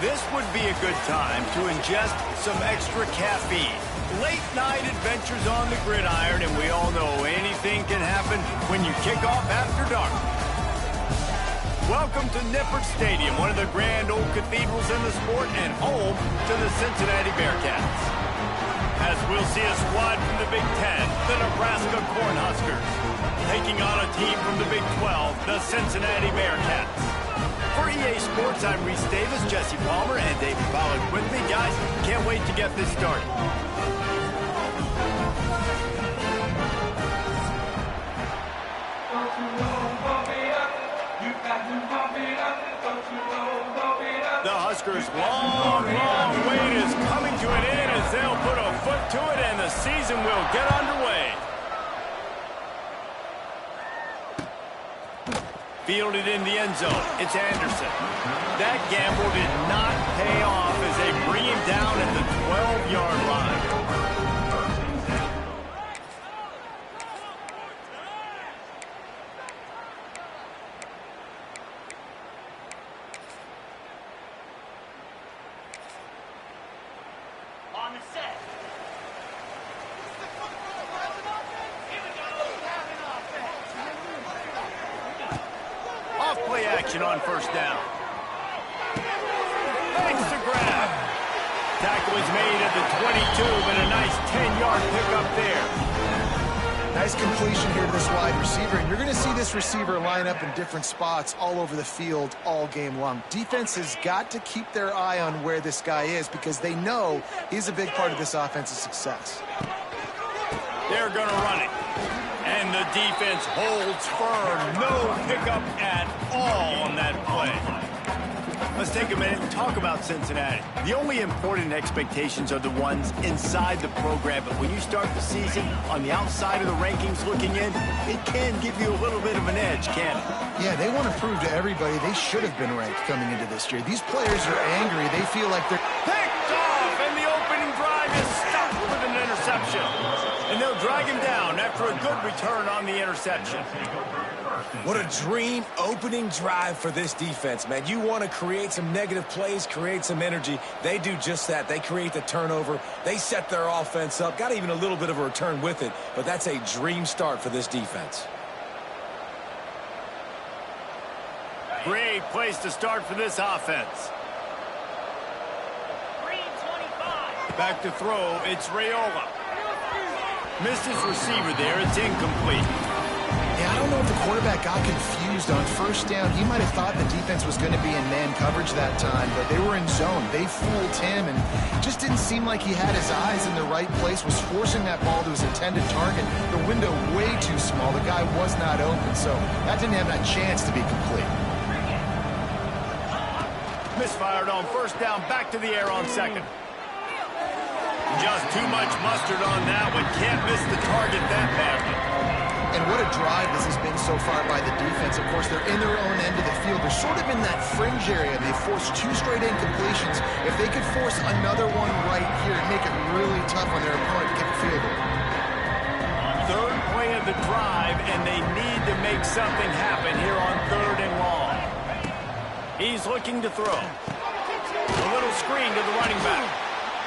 This would be a good time to ingest some extra caffeine. Late night adventures on the gridiron, and we all know anything can happen when you kick off after dark. Welcome to Nippert Stadium, one of the grand old cathedrals in the sport and home to the Cincinnati Bearcats. As we'll see a squad from the Big Ten, the Nebraska Cornhuskers, taking on a team from the Big 12, the Cincinnati Bearcats. For EA Sports, I'm Reese Davis, Jesse Palmer, and David Pollack with me. Guys, can't wait to get this started. The Huskers' long wait is coming to an end as they'll put a foot to it and the season will get underway. Fielded in the end zone, it's Anderson. That gamble did not pay off as they bring him down at the 12-yard line. Play action on first down. Makes the grab. Tackle is made at the 22, but a nice 10-yard pickup there. Nice completion here to this wide receiver, and you're going to see this receiver line up in different spots all over the field all game long. Defense has got to keep their eye on where this guy is because they know he's a big part of this offense's success. They're going to run it. And the defense holds firm. No pickup at all on that play. Let's take a minute and talk about Cincinnati. The only important expectations are the ones inside the program. But when you start the season on the outside of the rankings looking in, it can give you a little bit of an edge, can't it? Yeah, they want to prove to everybody they should have been ranked coming into this year. These players are angry. They feel like they're picked off, and the opening drive is stopped with an interception. And they'll drag him down after a good return on the interception. What a dream opening drive for this defense, man. You want to create some negative plays, create some energy. They do just that. They create the turnover. They set their offense up. Got even a little bit of a return with it, but that's a dream start for this defense. Great place to start for this offense. Back to throw, it's Raiola. Missed his receiver there, it's incomplete. Yeah, I don't know if the quarterback got confused on first down. He might have thought the defense was going to be in man coverage that time, but they were in zone. They fooled him and just didn't seem like he had his eyes in the right place, was forcing that ball to his intended target. The window way too small. The guy was not open, so that didn't have that chance to be complete. Misfired on first down, back to the air on second. Just too much mustard on that one. Can't miss the target that badly. And what a drive this has been so far by the defense. Of course, they're in their own end of the field. They're sort of in that fringe area. They forced 2 straight incompletions. If they could force another one right here, it'd make it really tough on their opponent to kick a field goal. Third play of the drive, and they need to make something happen here on 3rd and long. He's looking to throw. A little screen to the running back.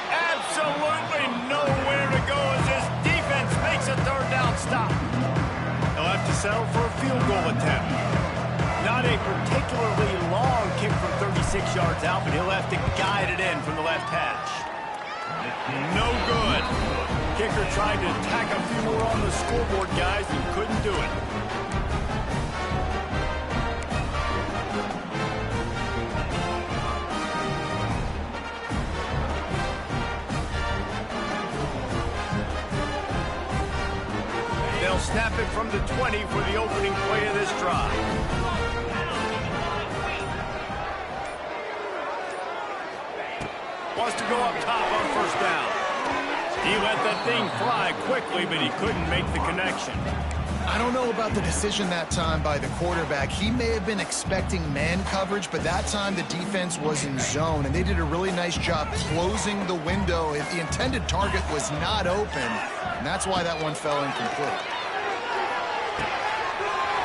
Absolutely nowhere to go as this defense makes a 3rd down stop. They'll have to settle for a field goal attempt. Not a particularly long kick from 36 yards out, but he'll have to guide it in from the left hash. No good. Kicker tried to tack a few more on the scoreboard, guys, and couldn't do it. They'll snap it from the 20 for the opening play of this drive. Wants to go up top on first down. He let that thing fly quickly, but he couldn't make the connection. I don't know about the decision that time by the quarterback. He may have been expecting man coverage, but that time the defense was in zone, and they did a really nice job closing the window. The intended target was not open, and that's why that one fell incomplete.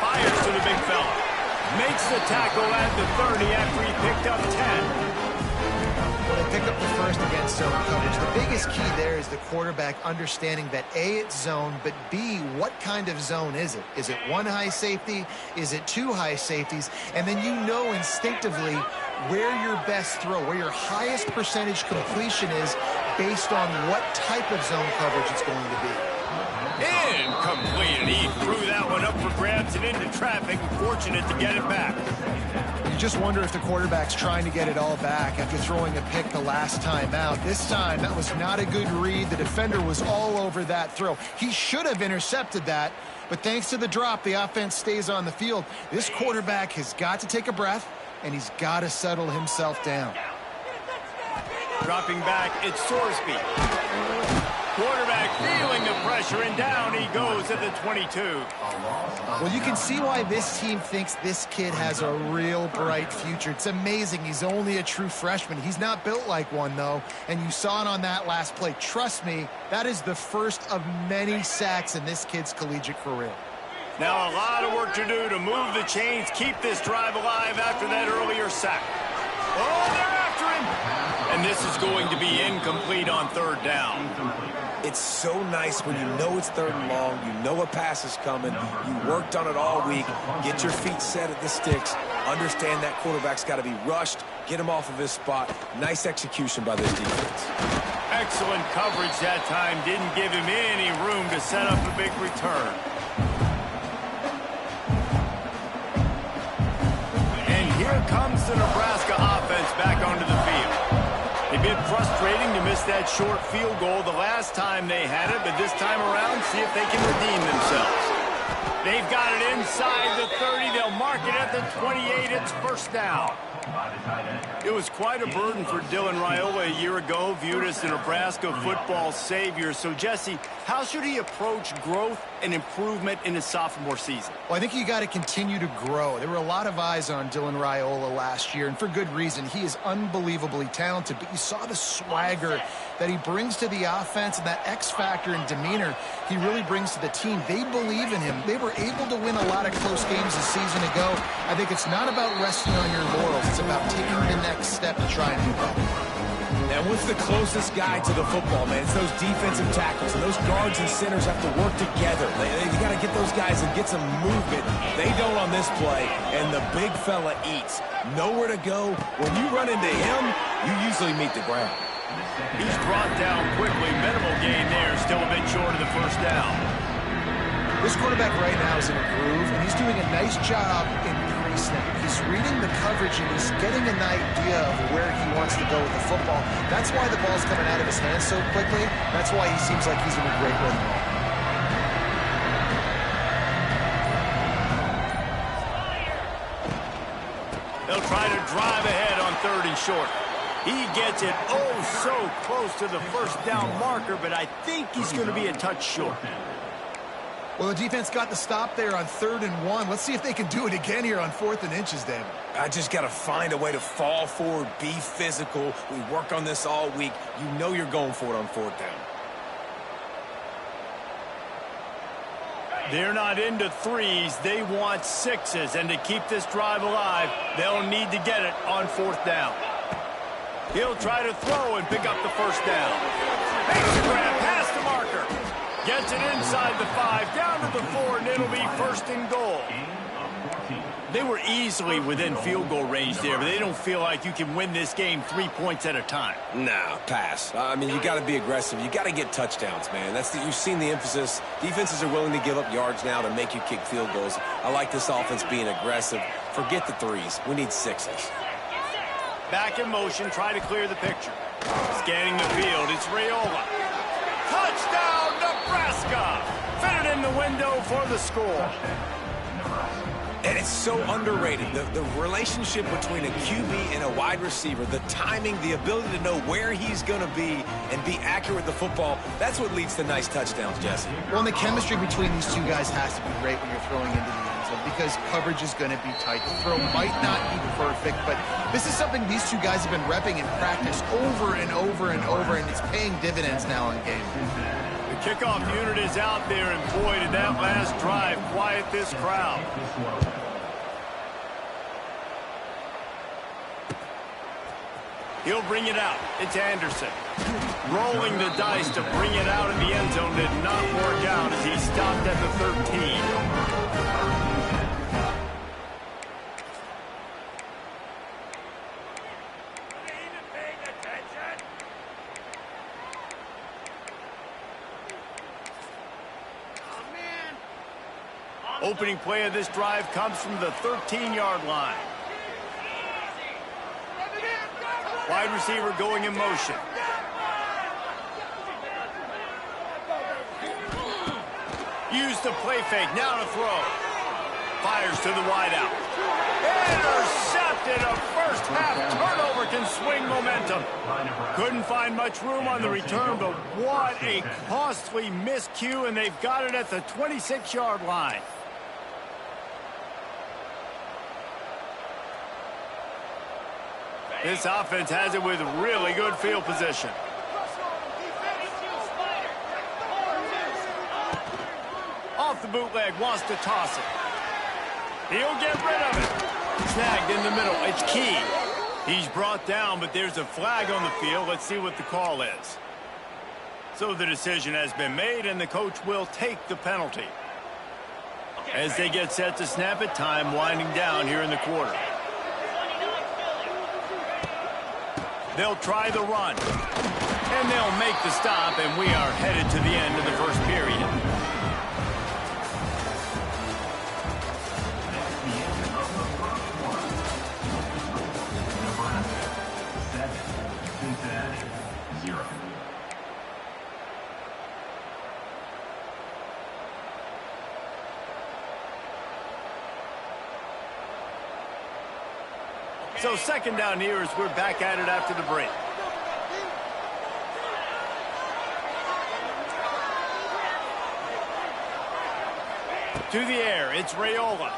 Fires to the big fella. Makes the tackle at the 30 after he picked up 10. pick up the first against zone coverage. The biggest key there is the quarterback understanding that A, it's zone, but B, what kind of zone is it? Is it one high safety? Is it two high safeties? And then you know instinctively where your best throw, where your highest percentage completion is based on what type of zone coverage it's going to be. Incomplete, and he threw that one up for grabs and into traffic. Fortunate to get it back. You just wonder if the quarterback's trying to get it all back after throwing a pick the last time out. This time, that was not a good read. The defender was all over that throw. He should have intercepted that, but thanks to the drop, the offense stays on the field. This quarterback has got to take a breath, and he's got to settle himself down. Dropping back, it's Sorsby. Quarterback feeling the pressure, and down he goes at the 22. Well, you can see why this team thinks this kid has a real bright future. It's amazing. He's only a true freshman. He's not built like one, though, and you saw it on that last play. Trust me, that is the first of many sacks in this kid's collegiate career. Now a lot of work to do to move the chains, keep this drive alive after that earlier sack. Oh, they're after him! And this is going to be incomplete on third down. It's so nice when you know it's third and long, you know a pass is coming, you worked on it all week, get your feet set at the sticks, understand that quarterback's got to be rushed, get him off of his spot. Nice execution by this defense. Excellent coverage that time, didn't give him any room to set up a big return. And here comes the Nebraska offense back onto the field. It's been frustrating to miss that short field goal the last time they had it, but this time around, see if they can redeem themselves. They've got it inside the 30. They'll mark it at the 28. It's first down. It was quite a burden for Dylan Raiola a year ago, viewed as the Nebraska football savior. So, Jesse, how should he approach growth and improvement in his sophomore season? Well, I think you got to continue to grow. There were a lot of eyes on Dylan Raiola last year, and for good reason. He is unbelievably talented, but you saw the swagger that he brings to the offense and that X factor and demeanor he really brings to the team. They believe in him. They were able to win a lot of close games a season ago. I think it's not about resting on your laurels. It's about taking the next step to try and do better. And what's the closest guy to the football, man? It's those defensive tackles, and those guards and centers have to work together. You got to get those guys and get some movement. They don't on this play, and the big fella eats. Nowhere to go. When you run into him, you usually meet the ground. He's brought down quickly. Minimal gain there. Still a bit short of the first down. This quarterback right now is in a groove, and he's doing a nice job in pre-snap. He's reading the coverage, and he's getting an idea of where he wants to go with the football. That's why the ball's coming out of his hands so quickly. That's why he seems like he's in a great rhythm. They'll try to drive ahead on third and short. He gets it oh so close to the first down marker, but I think he's going to be a touch short. Well, the defense got the stop there on 3rd and 1. Let's see if they can do it again here on 4th and inches, David. I just got to find a way to fall forward, be physical. We work on this all week. You know you're going for it on 4th down. They're not into threes. They want sixes. And to keep this drive alive, they'll need to get it on 4th down. He'll try to throw and pick up the first down. Makes the grab past the marker. Gets it inside the 5, down to the 4, and it'll be first and goal. They were easily within field goal range there, but they don't feel like you can win this game 3 points at a time. Nah, pass. I mean, you got to be aggressive. You got to get touchdowns, man. You've seen the emphasis. Defenses are willing to give up yards now to make you kick field goals. I like this offense being aggressive. Forget the threes. We need sixes. Back in motion, try to clear the picture. Scanning the field, it's Raiola. Touchdown, Nebraska! Fitted in the window for the score. And it's so underrated. The relationship between a QB and a wide receiver, the timing, the ability to know where he's going to be and be accurate with the football, that's what leads to nice touchdowns, Jesse. Well, and the chemistry between these two guys has to be great when you're throwing into the end zone because coverage is going to be tight. The throw might not be perfect, but this is something these two guys have been repping in practice over and over and over, and it's paying dividends now in game. The kickoff unit is out there, and boy, did that last drive quiet this crowd. He'll bring it out. It's Anderson. Rolling the dice to bring it out in the end zone did not work out as he stopped at the 13. Opening play of this drive comes from the 13-yard line. Wide receiver going in motion. Use the play fake. Now to throw. Fires to the wideout. Intercepted. A first half turnover can swing momentum. Couldn't find much room on the return, but what a costly miscue, and they've got it at the 26-yard line. This offense has it with really good field position. Off the bootleg, wants to toss it. He'll get rid of it. Snagged in the middle. It's Key. He's brought down, but there's a flag on the field. Let's see what the call is. So the decision has been made, and the coach will take the penalty. As they get set to snap it, time winding down here in the quarter. They'll try the run, and they'll make the stop, and we are headed to the end of the first period. So second down here as we're back at it after the break. To the air, it's Raiola.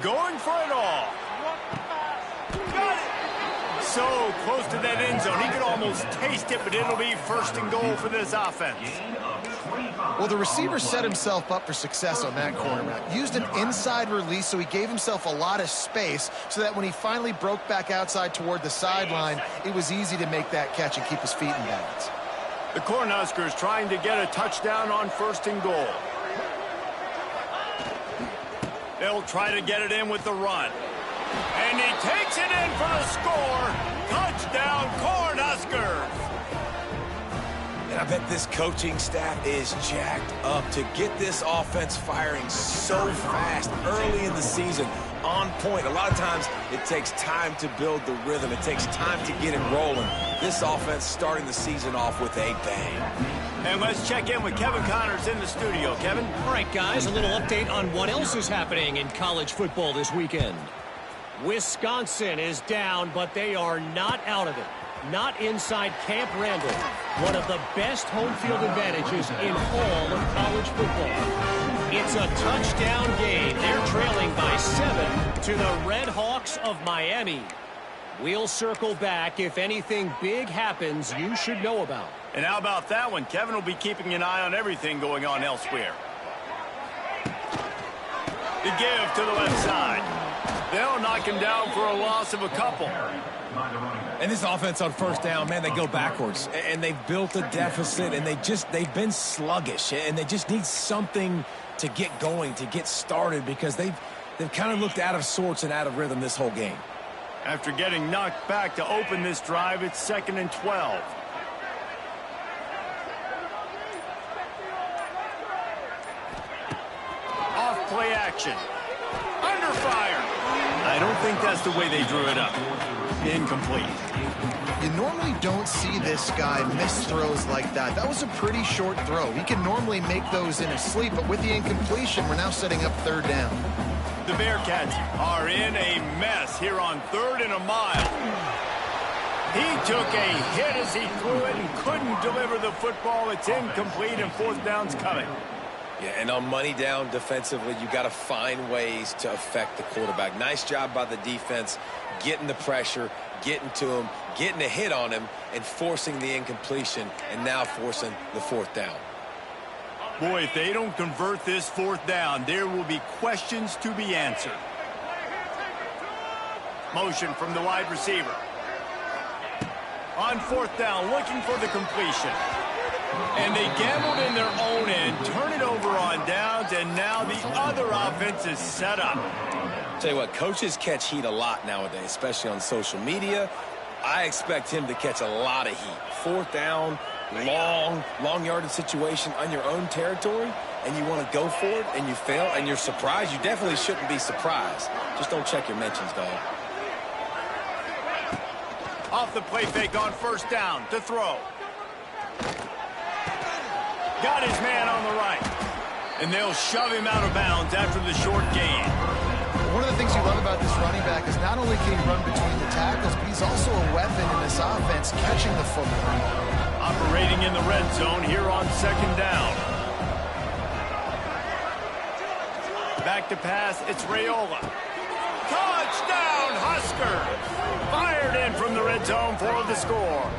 Going for it all. Got it! So close to that end zone. He could almost taste it, but it'll be first and goal for this offense. Well, the receiver set himself up for success on that cornerback. Used an inside release, so he gave himself a lot of space so that when he finally broke back outside toward the sideline, it was easy to make that catch and keep his feet in bounds. The Cornhuskers trying to get a touchdown on first and goal. They'll try to get it in with the run. And he takes it in for the score. Touchdown, Cornhuskers. And I bet this coaching staff is jacked up to get this offense firing so fast early in the season, on point. A lot of times it takes time to build the rhythm. It takes time to get it rolling. This offense starting the season off with a bang. And let's check in with Kevin Connors in the studio. Kevin? All right, guys, a little update on what else is happening in college football this weekend. Wisconsin is down, but they are not out of it. Not inside Camp Randall, one of the best home field advantages in all of college football. It's a touchdown game. They're trailing by 7 to the Red Hawks of Miami. We'll circle back if anything big happens you should know about. And how about that one? Kevin will be keeping an eye on everything going on elsewhere. The give to the left side. They'll knock him down for a loss of a couple. And this offense on first down, man, they go backwards. And they've built a deficit, and they've been sluggish. And they just need something to get going, to get started, because they've kind of looked out of sorts and out of rhythm this whole game. After getting knocked back to open this drive, it's 2nd and 12. Off play action. Under fire. I don't think that's the way they drew it up. Incomplete. You normally don't see this guy miss throws like that. That was a pretty short throw. He can normally make those in his sleep, but with the incompletion, we're now setting up third down. The Bearcats are in a mess here on 3rd and a mile. He took a hit as he threw it and couldn't deliver the football. It's incomplete, and 4th down's coming. Yeah, and on money down defensively, you got to find ways to affect the quarterback. Nice job by the defense, getting the pressure, getting to him, getting a hit on him, and forcing the incompletion, and now forcing the 4th down. Boy, if they don't convert this 4th down, there will be questions to be answered. Motion from the wide receiver. On fourth down, looking for the completion. And they gambled in their own end, turn it over on downs, and now the other offense is set up. Tell you what, coaches catch heat a lot nowadays, especially on social media. I expect him to catch a lot of heat. Fourth down, long yardage situation on your own territory, and you want to go for it, and you fail, and you're surprised. You definitely shouldn't be surprised. Just don't check your mentions, dog. Off the play fake on first down to throw. Got his man on the right. And they'll shove him out of bounds after the short gain. One of the things you love about this running back is not only can he run between the tackles, but he's also a weapon in this offense, catching the football. Operating in the red zone here on second down. Back to pass, it's Raiola. Touchdown, Husker! Fired in from the red zone for the score.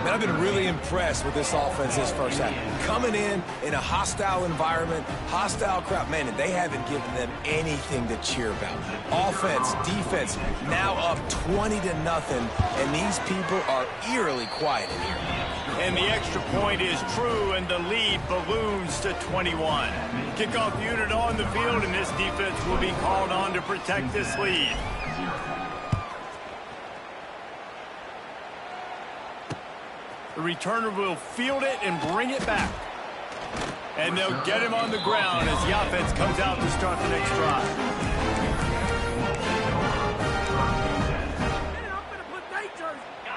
Man, I've been really impressed with this offense this first half. Coming in a hostile environment, hostile crowd. Man, they haven't given them anything to cheer about. Offense, defense, now up 20-0, and these people are eerily quiet in here. And the extra point is true, and the lead balloons to 21. Kickoff unit on the field, and this defense will be called on to protect this lead. The returner will field it and bring it back. And they'll get him on the ground as the offense comes out to start the next drive.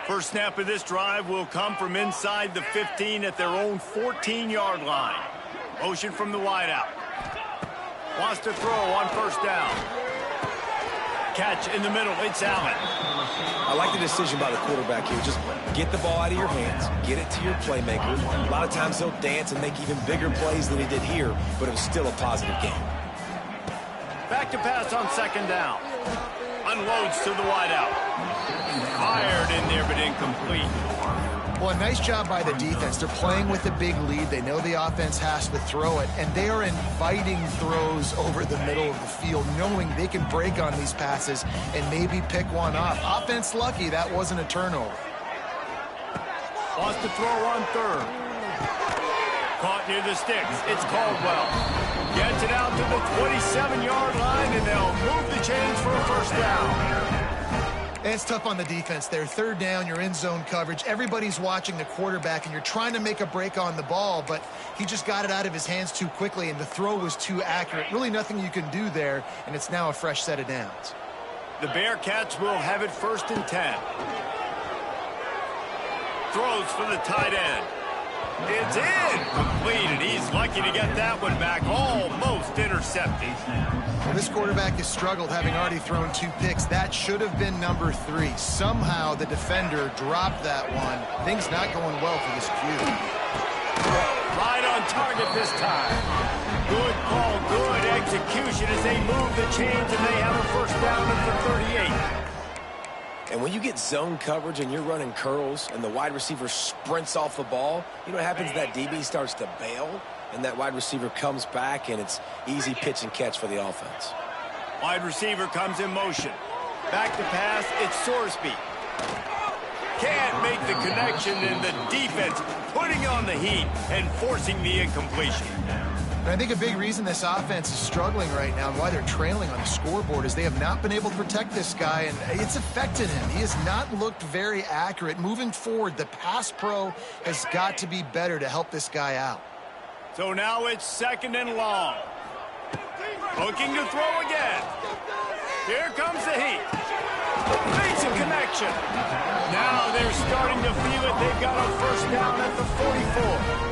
First snap of this drive will come from inside the 15 at their own 14-yard line. Motion from the wideout. Wants to throw on first down. Catch in the middle. It's Allen. I like the decision by the quarterback here. Just get the ball out of your hands, get it to your playmaker. A lot of times he'll dance and make even bigger plays than he did here, but it was still a positive game. Back to pass on second down. Unloads to the wideout. Fired in there, but incomplete. Well, a nice job by the defense. They're playing with a big lead. They know the offense has to throw it, and they are inviting throws over the middle of the field, knowing they can break on these passes and maybe pick one off. Offense lucky that wasn't a turnover. Wants to throw on third. Caught near the sticks. It's Caldwell. Gets it out to the 27-yard line, and they'll move the chains for a first down. And it's tough on the defense there. Third down, you're in zone coverage. Everybody's watching the quarterback, and you're trying to make a break on the ball, but he just got it out of his hands too quickly, and the throw was too accurate. Really nothing you can do there, and it's now a fresh set of downs. The Bearcats will have it first and 10. Throws for the tight end. It's incomplete, and he's lucky to get that one back, almost intercepted. Well, this quarterback has struggled, having already thrown 2 picks. That should have been number 3. Somehow the defender dropped that one. Things not going well for this Q. Right on target this time. Good call, good execution as they move the chains, and they have a first down at the 38. And when you get zone coverage and you're running curls and the wide receiver sprints off the ball, you know what happens? That DB starts to bail, and that wide receiver comes back, and it's easy pitch and catch for the offense. Wide receiver comes in motion. Back to pass, it's Sorsby. Can't make the connection, and the defense putting on the heat and forcing the incompletion. And I think a big reason this offense is struggling right now and why they're trailing on the scoreboard is they have not been able to protect this guy, and it's affected him. He has not looked very accurate. Moving forward, the pass pro has got to be better to help this guy out. So now it's second and long. Looking to throw again. Here comes the heat. Makes a connection. Now they're starting to feel it. They've got a first down at the 44.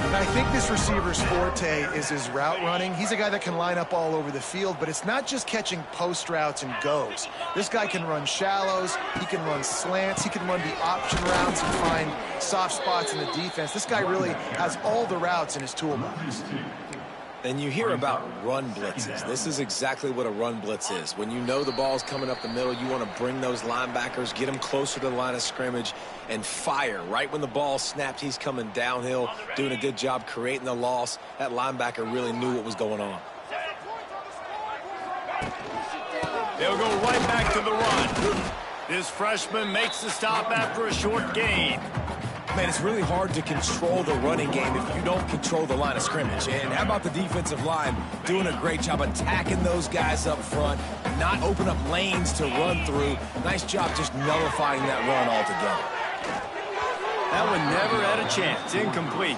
And I think this receiver's forte is his route running. He's a guy that can line up all over the field, but it's not just catching post routes and goes. This guy can run shallows, he can run slants, he can run the option routes and find soft spots in the defense. This guy really has all the routes in his toolbox. And you hear about run blitzes. This is exactly what a run blitz is. When you know the ball's coming up the middle, you want to bring those linebackers, get them closer to the line of scrimmage, and fire. Right when the ball snapped, he's coming downhill, doing a good job creating the loss. That linebacker really knew what was going on. They'll go right back to the run. This freshman makes the stop after a short gain. Man, it's really hard to control the running game if you don't control the line of scrimmage. And how about the defensive line doing a great job attacking those guys up front, not open up lanes to run through. Nice job just nullifying that run altogether. That one never had a chance. Incomplete.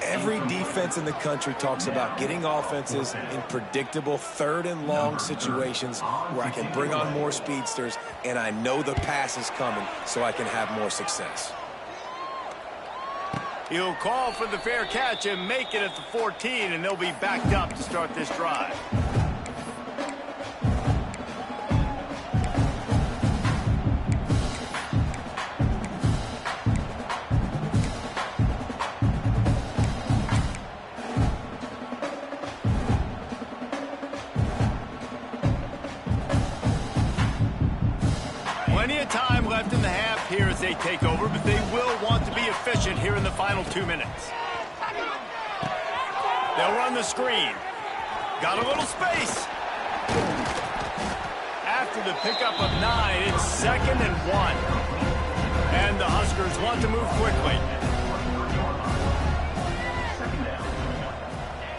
Every defense in the country talks about getting offenses in predictable third and long situations where I can bring on more speedsters and I know the pass is coming so I can have more success. He'll call for the fair catch and make it at the 14, and they'll be backed up to start this drive. Plenty of time left in the half here as they take over, but they will want to be efficient here in the final 2 minutes. They'll run the screen. Got a little space. After the pickup of 9, it's 2nd and 1. And the Huskers want to move quickly.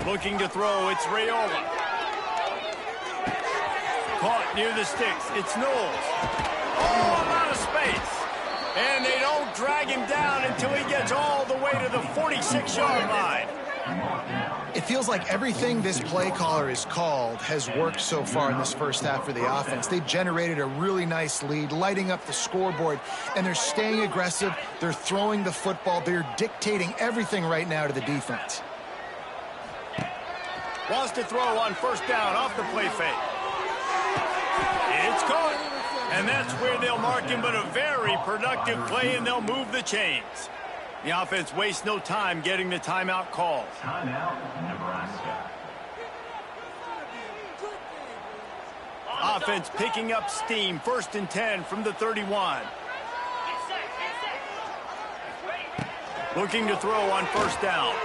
Looking to throw, it's Raiola. Caught near the sticks, it's Knowles. Oh, a lot of space. And they don't drag him down until he gets all the way to the 46-yard line. It feels like everything this play caller has called has worked so far in this first half for the offense. They've generated a really nice lead, lighting up the scoreboard, and they're staying aggressive. They're throwing the football. They're dictating everything right now to the defense. Wants to throw on first down off the play fake. It's caught. And that's where they'll mark him, but a very productive play, and they'll move the chains. The offense wastes no time getting the timeout called. Timeout, Nebraska. Offense picking up steam, 1st and 10 from the 31. Looking to throw on first down.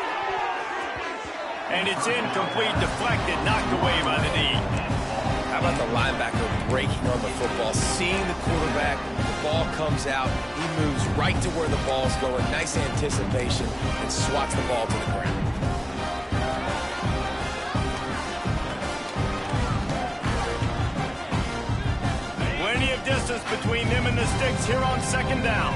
And it's incomplete, deflected, knocked away by the knee. How about the linebacker breaking on the football, seeing the quarterback, the ball comes out, he moves right to where the ball's going, nice anticipation, and swats the ball to the ground. Plenty of distance between them and the sticks here on 2nd down.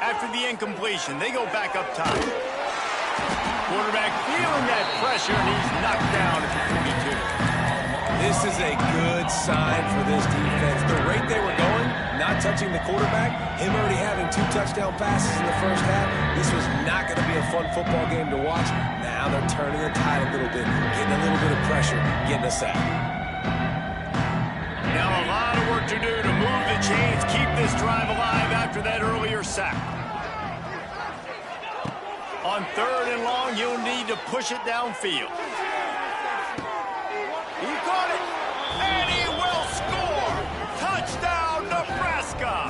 After the incompletion, they go back up top. Quarterback feeling that pressure, and he's knocked down at the 42. This is a good sign for this defense. The rate they were going, not touching the quarterback, him already having 2 touchdown passes in the first half, this was not going to be a fun football game to watch. Now they're turning the tide a little bit, getting a little bit of pressure, getting a sack. Now a lot of work to do to move the chains, keep this drive alive after that earlier sack. On 3rd and long, you'll need to push it downfield. He caught it, and he will score! Touchdown, Nebraska!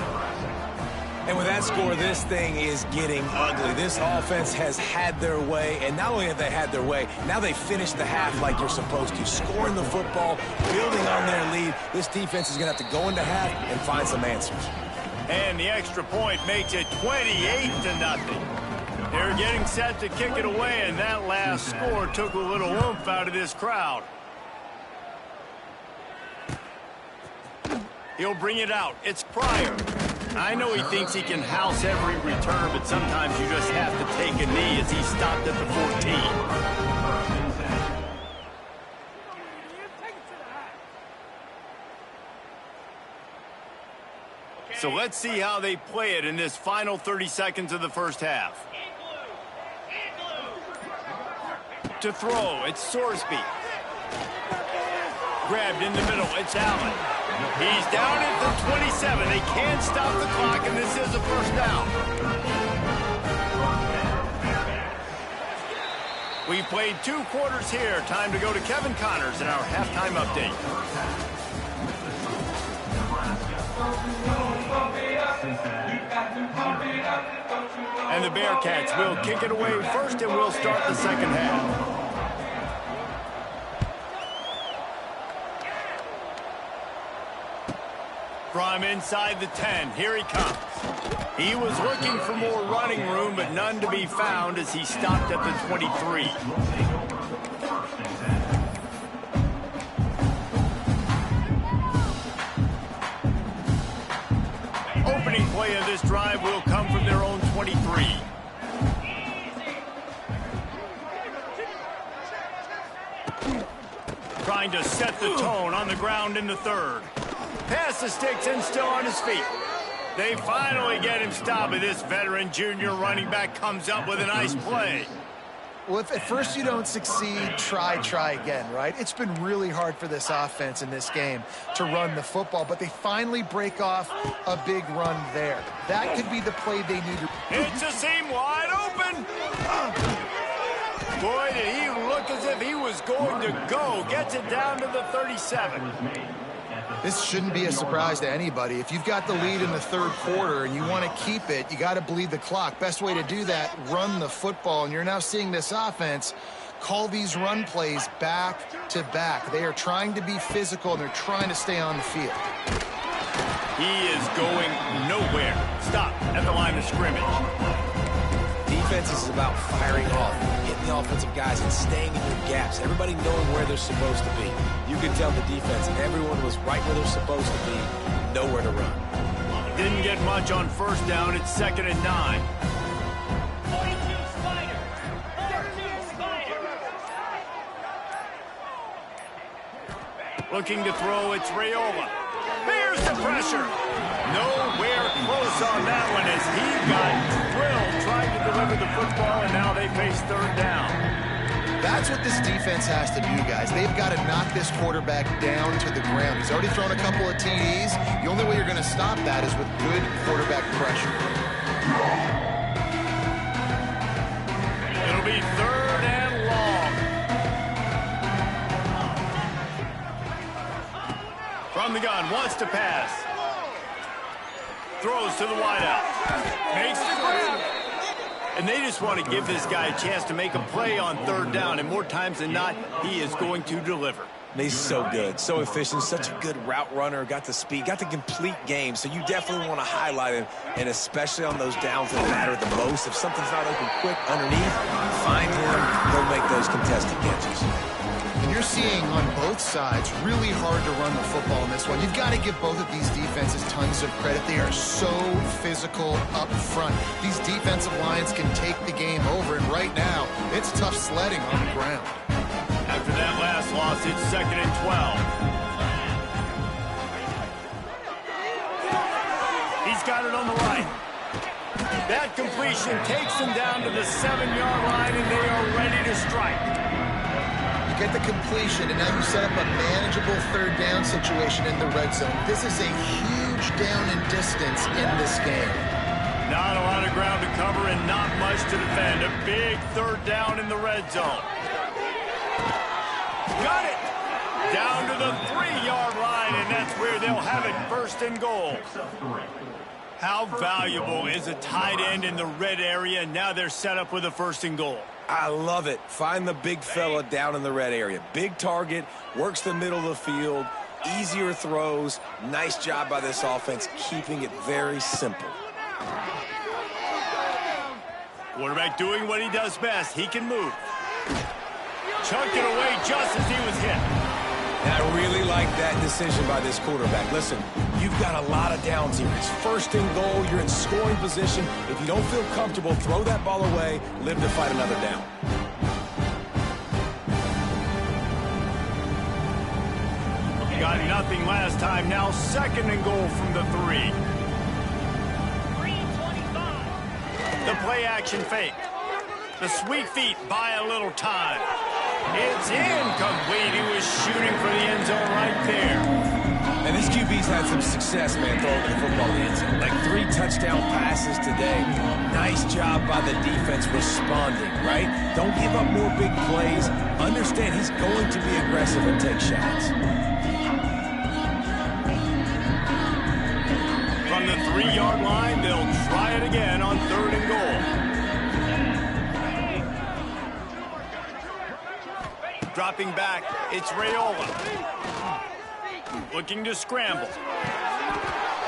And with that score, this thing is getting ugly. This offense has had their way, and not only have they had their way, now they finished the half like you're supposed to, scoring the football, building on their lead. This defense is going to have to go into half and find some answers. And the extra point makes it 28-0. They're getting set to kick it away, and that last score took a little oomph out of this crowd. He'll bring it out. It's Pryor. I know he thinks he can house every return, but sometimes you just have to take a knee as he stopped at the 14. So let's see how they play it in this final 30 seconds of the first half. To throw, it's Sorsby. Grabbed in the middle, it's Allen. He's down at the 27. They can't stop the clock, and this is a first down. We played 2 quarters here. Time to go to Kevin Connors in our halftime update. And the Bearcats will kick it away first, and we'll start the second half. From inside the 10, here he comes. He was looking for more running room, but none to be found as he stopped at the 23. Opening play of this drive will come from their own 23. Trying to set the tone on the ground in the third. Pass the sticks and still on his feet. They finally get him stopped, but this veteran junior running back comes up with a nice play. Well, if at first you don't succeed, try again, right? It's been really hard for this offense in this game to run the football, but they finally break off a big run there. That could be the play they need to... It's a seam wide open. Boy, did he look as if he was going to go. Gets it down to the 37. This shouldn't be a surprise to anybody. If you've got the lead in the third quarter and you want to keep it, you got to bleed the clock. Best way to do that, run the football. And you're now seeing this offense call these run plays back to back. They are trying to be physical, and they're trying to stay on the field. He is going nowhere. Stop at the line of scrimmage. Defense is about firing off, hitting the offensive guys, and staying in your gaps. Everybody knowing where they're supposed to be. You can tell the defense, everyone was right where they're supposed to be, nowhere to run. Didn't get much on first down. It's 2nd and 9. 42 Spider. 42 Spider. Looking to throw, it's Raiola. Bears the pressure. Nowhere close on that one as he got drilled trying to deliver the football, and now they face 3rd down. That's what this defense has to do, guys. They've got to knock this quarterback down to the ground. He's already thrown a couple of TDs. The only way you're going to stop that is with good quarterback pressure. It'll be 3rd and long. From the gun, wants to pass. Throws to the wideout. Makes the grab. And they just want to give this guy a chance to make a play on 3rd down. And more times than not, he is going to deliver. He's so good, so efficient, such a good route runner, got the speed, got the complete game. So you definitely want to highlight him, and especially on those downs that matter the most. If something's not open quick underneath, find him, he'll make those contested catches. And you're seeing on both sides really hard to run the football in this one. You've got to give both of these defenses tons of credit. They are so physical up front. These defensive lines can take the game over, and right now, it's tough sledding on the ground. After that last loss, it's 2nd and 12. He's got it on the right. That completion takes him down to the 7-yard line, and they are ready to strike. You get the completion, and now you set up a manageable 3rd down situation in the red zone. This is a huge down in distance in this game. Not a lot of ground to cover and not much to defend. A big 3rd down in the red zone. Got it! Down to the 3-yard line, and that's where they'll have it, 1st and goal. How valuable is a tight end in the red area? Now they're set up with a 1st and goal. I love it. Find the big fella down in the red area. Big target, works the middle of the field, easier throws. Nice job by this offense, keeping it very simple. Quarterback doing what he does best. He can move. Chucked it away just as he was hit. And I really like that decision by this quarterback. Listen, you've got a lot of downs here. It's 1st and goal. You're in scoring position. If you don't feel comfortable, throw that ball away. Live to fight another down. Got nothing last time. Now 2nd and goal from the 3. 3:25. The play action fake. The sweet feet buy a little time. It's incomplete. He was shooting for the end zone right there. And this QB's had some success, man, throwing the football in. Like 3 touchdown passes today. Nice job by the defense responding, right? Don't give up more big plays. Understand he's going to be aggressive and take shots. From the 3-yard line, they'll try it again on 3rd and goal. Dropping back, it's Raiola. Looking to scramble.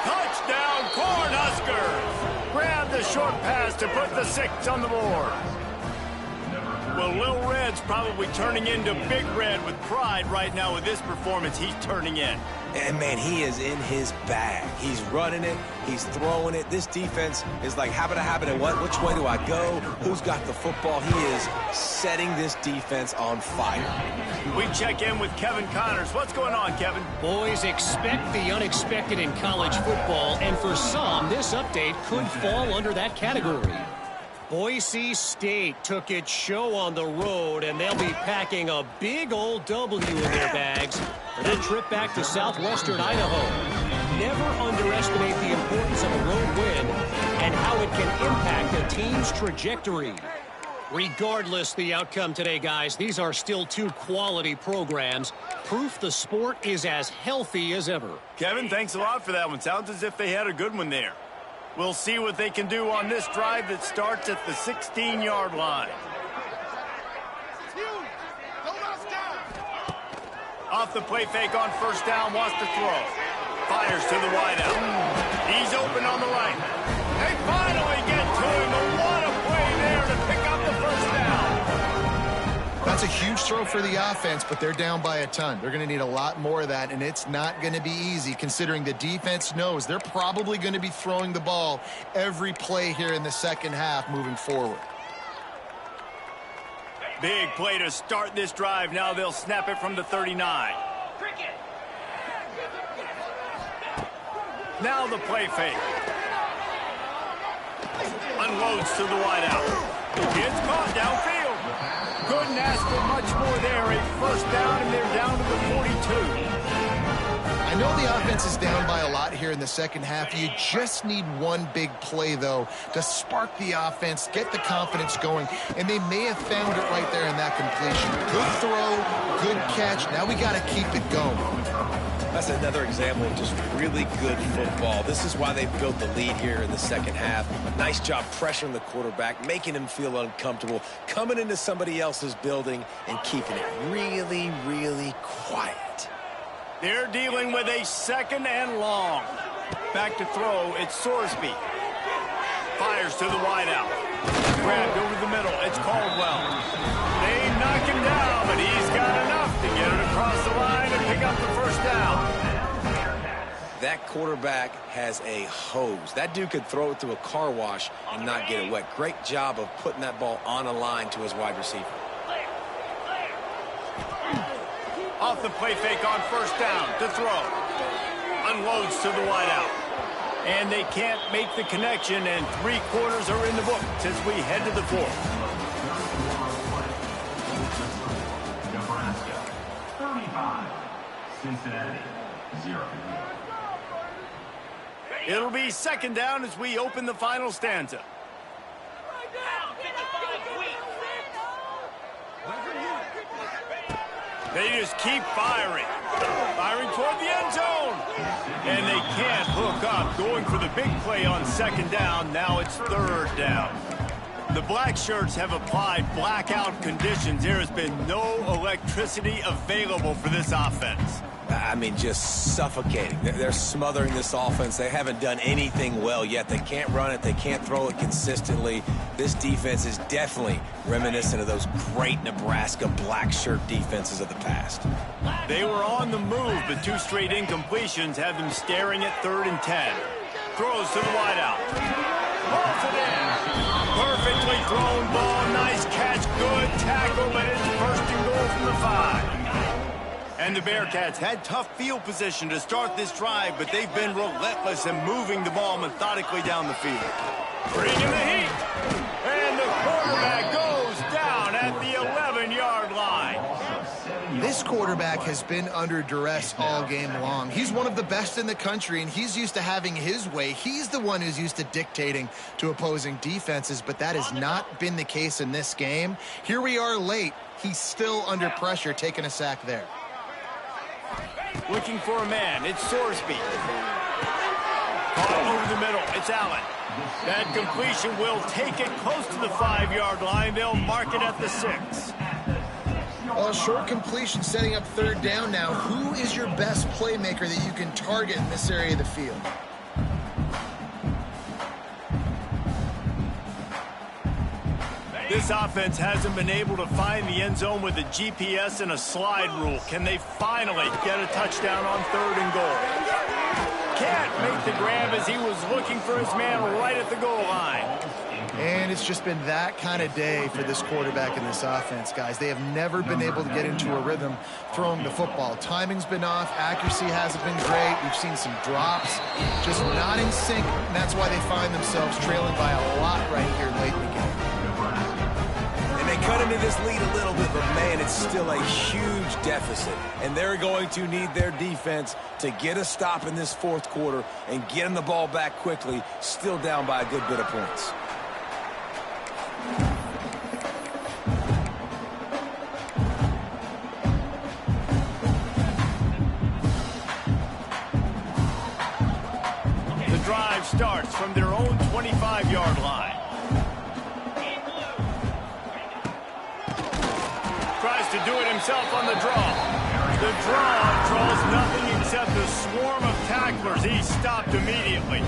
Touchdown, Cornhuskers! Grab the short pass to put the 6 on the board. Well, Lil Red's probably turning into Big Red with pride right now with this performance he's turning in. And, man, he is in his bag. He's running it. He's throwing it. This defense is like, habit, and what? Which way do I go? Who's got the football? He is setting this defense on fire. We check in with Kevin Connors. What's going on, Kevin? Boys, expect the unexpected in college football, and for some, this update could fall under that category. Boise State took its show on the road, and they'll be packing a big old W in their bags for that trip back to southwestern Idaho. Never underestimate the importance of a road win and how it can impact a team's trajectory. Regardless the outcome today, guys, these are still two quality programs. Proof the sport is as healthy as ever. Kevin, thanks a lot for that one. Sounds as if they had a good one there. We'll see what they can do on this drive that starts at the 16-yard line. Off the play fake on first down, wants to throw. Fires to the wideout. He's open on the right. They finally get to him, but what a play there to pick up the first down. That's a huge throw for the offense, but they're down by a ton. They're going to need a lot more of that, and it's not going to be easy considering the defense knows they're probably going to be throwing the ball every play here in the second half moving forward. Big play to start this drive. Now they'll snap it from the 39. Now the play fake. Unloads to the wideout. Gets caught downfield. Couldn't ask for much more there. A first down, and they're down to the 42. I know the offense is down by a lot here in the second half. You just need one big play, though, to spark the offense, get the confidence going, and they may have found it right there in that completion. Good throw, good catch. Now we got to keep it going. That's another example of just really good football. This is why they've built the lead here in the second half. Nice job pressuring the quarterback, making him feel uncomfortable, coming into somebody else's building and keeping it really, really quiet. They're dealing with a second and long. Back to throw, it's Sorsby. Fires to the wideout. Grabbed over the middle, it's Caldwell. They knock him down, but he's got enough to get it across the line and pick up the first down. That quarterback has a hose. That dude could throw it through a car wash and not get it wet. Great job of putting that ball on a line to his wide receiver. Off the play fake on first down to throw. Unloads to the wideout. And they can't make the connection, and 3 quarters are in the book as we head to the fourth. Nebraska, 35. Cincinnati, 0. It'll be second down as we open the final stanza. They just keep firing. Firing toward the end zone. And they can't hook up. Going for the big play on second down. Now it's third down. The black shirts have applied blackout conditions. There has been no electricity available for this offense. I mean, just suffocating. They're smothering this offense. They haven't done anything well yet. They can't run it. They can't throw it consistently. This defense is definitely reminiscent of those great Nebraska black shirt defenses of the past. They were on the move, but 2 straight incompletions have them staring at 3rd and 10. Throws to the wideout. Pulls it in. Perfectly thrown ball. Nice catch. Good tackle, but it's first and goal from the 5. And the Bearcats had tough field position to start this drive, but they've been relentless in moving the ball methodically down the field. Bringing the heat. And the quarterback goes down at the 11-yard line. This quarterback has been under duress all game long. He's one of the best in the country, and he's used to having his way. He's the one who's used to dictating to opposing defenses, but that has not been the case in this game. Here we are late. He's still under pressure, taking a sack there. Looking for a man. It's Sorsby. Caught over the middle. It's Allen. That completion will take it close to the 5-yard line. They'll mark it at the 6. Well, short completion setting up third down now. Who is your best playmaker that you can target in this area of the field? This offense hasn't been able to find the end zone with a GPS and a slide rule. Can they finally get a touchdown on 3rd and goal? Can't make the grab as he was looking for his man right at the goal line. And it's just been that kind of day for this quarterback in this offense, guys. They have never been able to get into a rhythm throwing the football. Timing's been off. Accuracy hasn't been great. We've seen some drops, just not in sync. And that's why they find themselves trailing by a lot right here late in the game. And they cut into this lead a little bit, but, man, it's still a huge deficit. And they're going to need their defense to get a stop in this 4th quarter and get them the ball back quickly, still down by a good bit of points. The drive starts from their own 25-yard line. Tries to do it himself on the draw. The draw draws nothing except a swarm of tacklers. He's stopped immediately.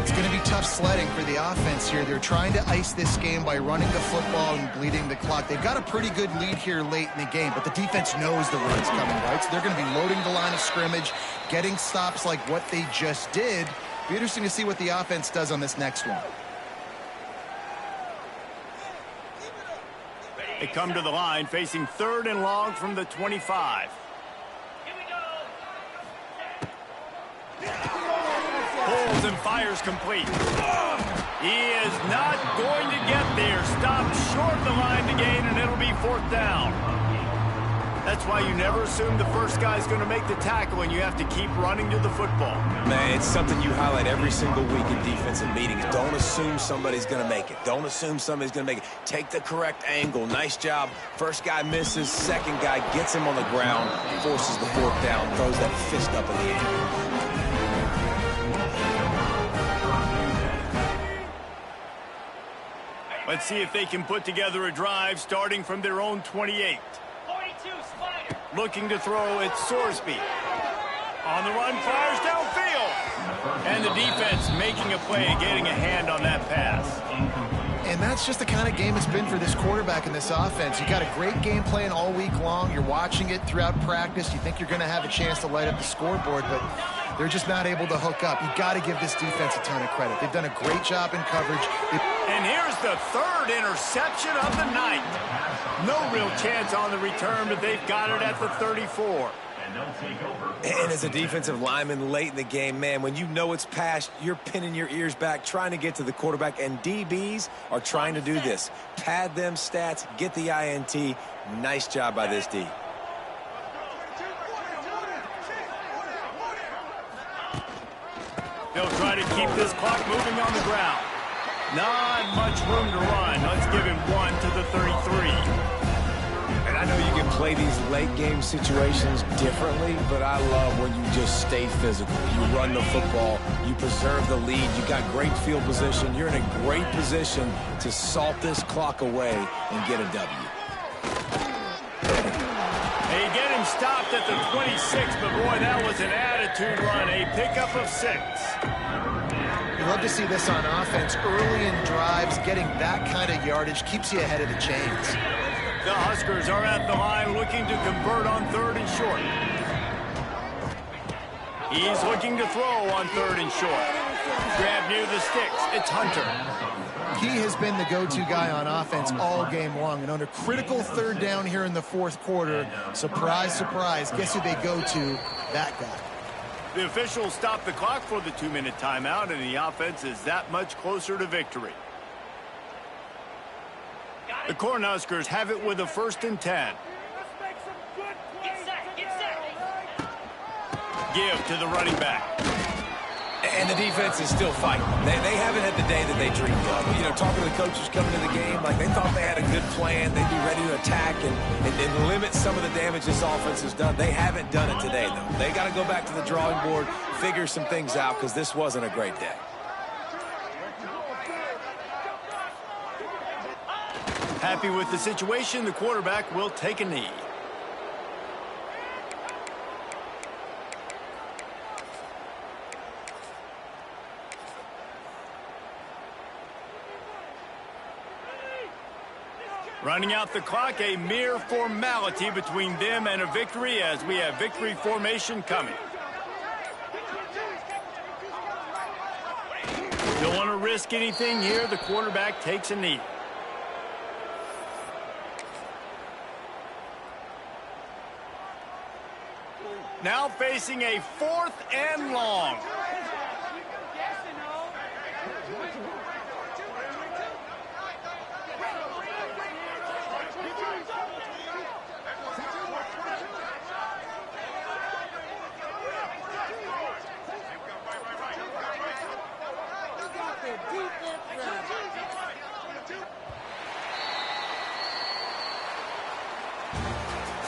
It's going to be tough sledding for the offense here. They're trying to ice this game by running the football and bleeding the clock. They've got a pretty good lead here late in the game, but the defense knows the run's coming, right? So they're going to be loading the line of scrimmage, getting stops like what they just did. Be interesting to see what the offense does on this next one. They come to the line facing 3rd and long from the 25. Pulls and fires complete. He is not going to get there. Stopped short of the line to gain, and it'll be 4th down. That's why you never assume the first guy's going to make the tackle, and you have to keep running to the football. Man, it's something you highlight every single week in defensive meetings. Don't assume somebody's going to make it. Don't assume somebody's going to make it. Take the correct angle. Nice job. First guy misses. Second guy gets him on the ground, forces the 4th down, throws that fist up in the air. Let's see if they can put together a drive starting from their own 28. 42, Spider. Looking to throw, it's Sorsby. On the run, fires downfield. And the defense making a play, getting a hand on that pass. And that's just the kind of game it's been for this quarterback in this offense. You got a great game plan all week long. You're watching it throughout practice. You think you're going to have a chance to light up the scoreboard, but they're just not able to hook up. You got to give this defense a ton of credit. They've done a great job in coverage. And here's the 3rd interception of the night. No real chance on the return, but they've got it at the 34. And as a defensive lineman late in the game, man, when you know it's past, you're pinning your ears back, trying to get to the quarterback, and DBs are trying to do this. Pad them stats, get the INT. Nice job by this D. They'll try to keep this clock moving on the ground. Not much room to run. Let's give him 1 to the 33. And I know you can play these late game situations differently, but I love when you just stay physical. You run the football, you preserve the lead, you got great field position, you're in a great position to salt this clock away and get a W. They get him stopped at the 26, but boy, that was an attitude run. A pickup of 6. You love to see this on offense. Early in drives, getting that kind of yardage keeps you ahead of the chains. The Huskers are at the line looking to convert on 3rd and short. He's looking to throw on 3rd and short. Grab near the sticks. It's Hunter. He has been the go-to guy on offense all game long. And on a critical 3rd down here in the 4th quarter, surprise, surprise, guess who they go to? That guy. The officials stop the clock for the 2-minute timeout, and the offense is that much closer to victory. The Cornhuskers have it with a 1st and 10. Get set, get set. Give to the running back. And the defense is still fighting. They haven't had the day that they dreamed of. You know, talking to the coaches coming to the game, like they thought they had a good plan. They'd be ready to attack and limit some of the damage this offense has done. They haven't done it today, though. They got to go back to the drawing board, figure some things out, because this wasn't a great day. Happy with the situation, the quarterback will take a knee. Running out the clock, a mere formality between them and a victory as we have victory formation coming. Don't want to risk anything here. The quarterback takes a knee. Now facing a 4th and long.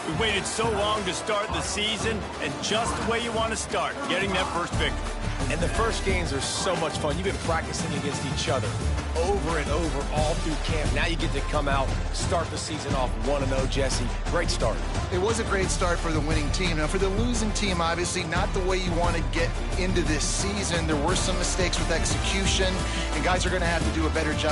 We waited so long to start the season, and just the way you want to start, getting that first victory. And the first games are so much fun. You've been practicing against each other over and over all through camp. Now you get to come out, start the season off 1-0, Jesse. Great start. It was a great start for the winning team. Now, for the losing team, obviously not the way you want to get into this season. There were some mistakes with execution, and guys are going to have to do a better job.